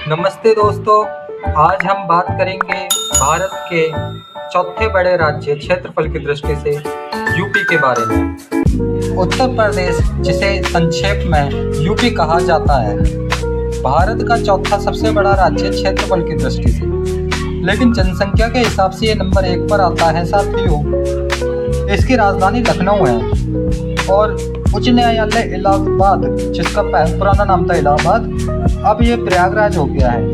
नमस्ते दोस्तों। आज हम बात करेंगे भारत के चौथे बड़े राज्य क्षेत्रफल की दृष्टि से यूपी के बारे में। उत्तर प्रदेश, जिसे संक्षेप में यूपी कहा जाता है, भारत का चौथा सबसे बड़ा राज्य क्षेत्रफल की दृष्टि से, लेकिन जनसंख्या के हिसाब से ये नंबर 1 पर आता है। साथियों, इसकी राजधानी लखनऊ है और उच्च न्यायालय इलाहाबाद, जिसका पुराना नाम था इलाहाबाद, अब ये प्रयागराज हो गया है,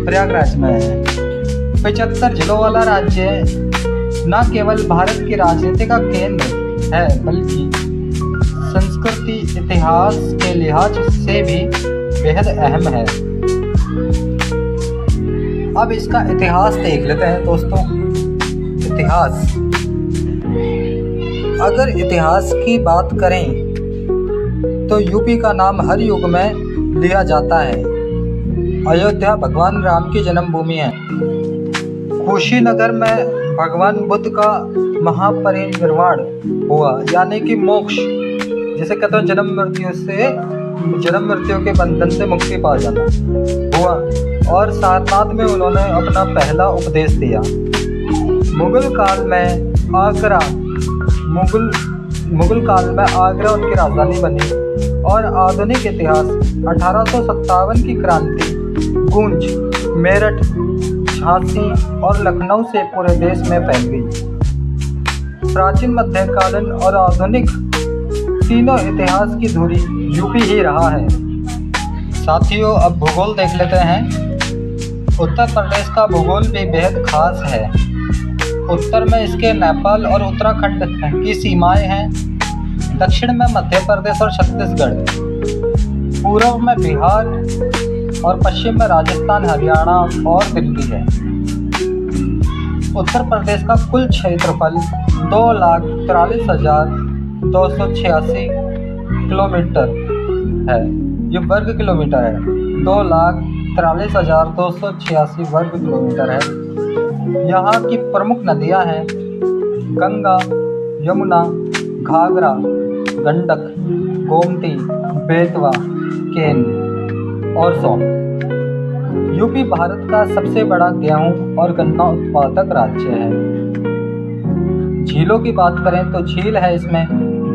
प्रयागराज में है। 75 जिलों वाला राज्य न केवल भारत की राजनीति का केंद्र है, बल्कि संस्कृति इतिहास के लिहाज से भी बेहद अहम है। अब इसका इतिहास देख लेते हैं दोस्तों। इतिहास, अगर इतिहास की बात करें तो यूपी का नाम हर युग में लिया जाता है। अयोध्या भगवान राम की जन्मभूमि है। कुशीनगर में भगवान बुद्ध का महापरिनिर्वाण हुआ, यानी कि मोक्ष, जिसे कहते हैं जन्म मृत्यु के बंधन से मुक्ति पा जाना, हुआ। और सारनाथ में उन्होंने अपना पहला उपदेश दिया। मुगल काल में आगरा उनकी राजधानी बनी और आधुनिक इतिहास 1857 की क्रांति गूंज मेरठ, झांसी और लखनऊ से पूरे देश में फैल गई। प्राचीन, मध्यकालीन और आधुनिक तीनों इतिहास की धुरी यूपी ही रहा है। साथियों, अब भूगोल देख लेते हैं। उत्तर प्रदेश का भूगोल भी बेहद खास है। उत्तर में इसके नेपाल और उत्तराखंड की सीमाएं हैं। दक्षिण में मध्य प्रदेश और छत्तीसगढ़, पूर्व में बिहार और पश्चिम में राजस्थान, हरियाणा और दिल्ली है। उत्तर प्रदेश का कुल क्षेत्रफल 2,43,286 किलोमीटर है। ये वर्ग किलोमीटर है। 2,43,286 वर्ग किलोमीटर है। यहाँ की प्रमुख नदियाँ हैं गंगा, यमुना, घाघरा, गंडक, गोमती, बेतवा, केन और सोन। यूपी भारत का सबसे बड़ा गेहूं और गन्ना उत्पादक राज्य है। झीलों की बात करें तो झील है इसमें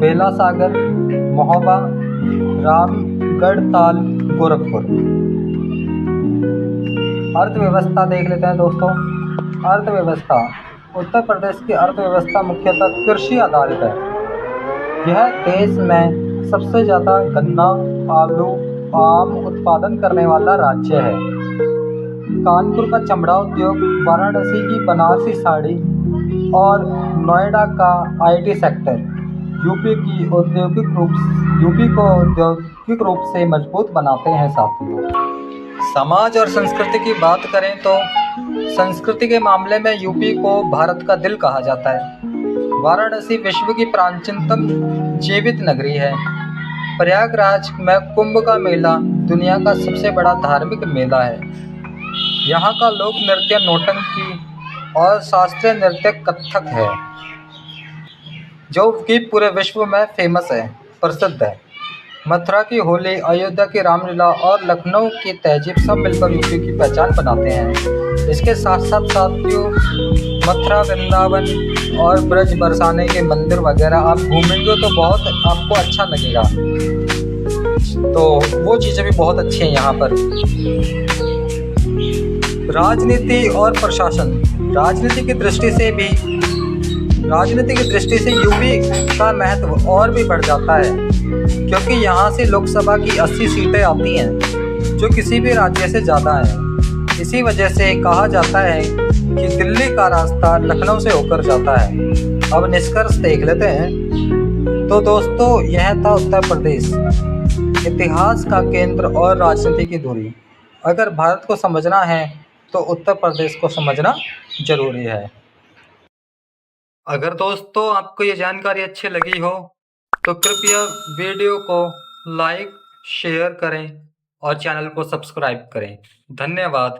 बेला सागर, महोबा, रामगढ़ ताल, गोरखपुर। अर्थव्यवस्था देख लेते हैं दोस्तों। अर्थव्यवस्था, उत्तर प्रदेश की अर्थव्यवस्था मुख्यतः कृषि आधारित है। यह देश में सबसे ज़्यादा गन्ना, आलू, आम उत्पादन करने वाला राज्य है। कानपुर का चमड़ा उद्योग, वाराणसी की बनारसी साड़ी और नोएडा का IT सेक्टर यूपी को औद्योगिक रूप से मजबूत बनाते हैं। साथियों, समाज और संस्कृति की बात करें तो संस्कृति के मामले में यूपी को भारत का दिल कहा जाता है। वाराणसी विश्व की प्राचीनतम जीवित नगरी है। प्रयागराज में कुंभ का मेला दुनिया का सबसे बड़ा धार्मिक मेला है। यहाँ का लोक नृत्य नौटंकी और शास्त्रीय नृत्य कथक है, जो कि पूरे विश्व में फेमस है, प्रसिद्ध है। मथुरा की होली, अयोध्या की रामलीला और लखनऊ की तहजीब सब मिलकर यूपी की पहचान बनाते हैं। इसके साथ साथ साथियों, मथुरा, वृंदावन और ब्रज बरसाने के मंदिर वगैरह आप घूमेंगे तो बहुत आपको अच्छा लगेगा। तो वो चीज़ें भी बहुत अच्छी हैं यहाँ पर। राजनीति और प्रशासन, राजनीति की दृष्टि से यूपी का महत्व और भी बढ़ जाता है, क्योंकि यहाँ से लोकसभा की 80 सीटें आती हैं, जो किसी भी राज्य से ज़्यादा हैं। इसी वजह से कहा जाता है कि दिल्ली का रास्ता लखनऊ से होकर जाता है। अब निष्कर्ष देख लेते हैं। तो दोस्तों, यह था उत्तर प्रदेश, इतिहास का केंद्र और राजनीति की धुरी। अगर भारत को समझना है तो उत्तर प्रदेश को समझना जरूरी है। अगर दोस्तों आपको ये जानकारी अच्छी लगी हो तो कृपया वीडियो को लाइक, शेयर करें और चैनल को सब्सक्राइब करें। धन्यवाद।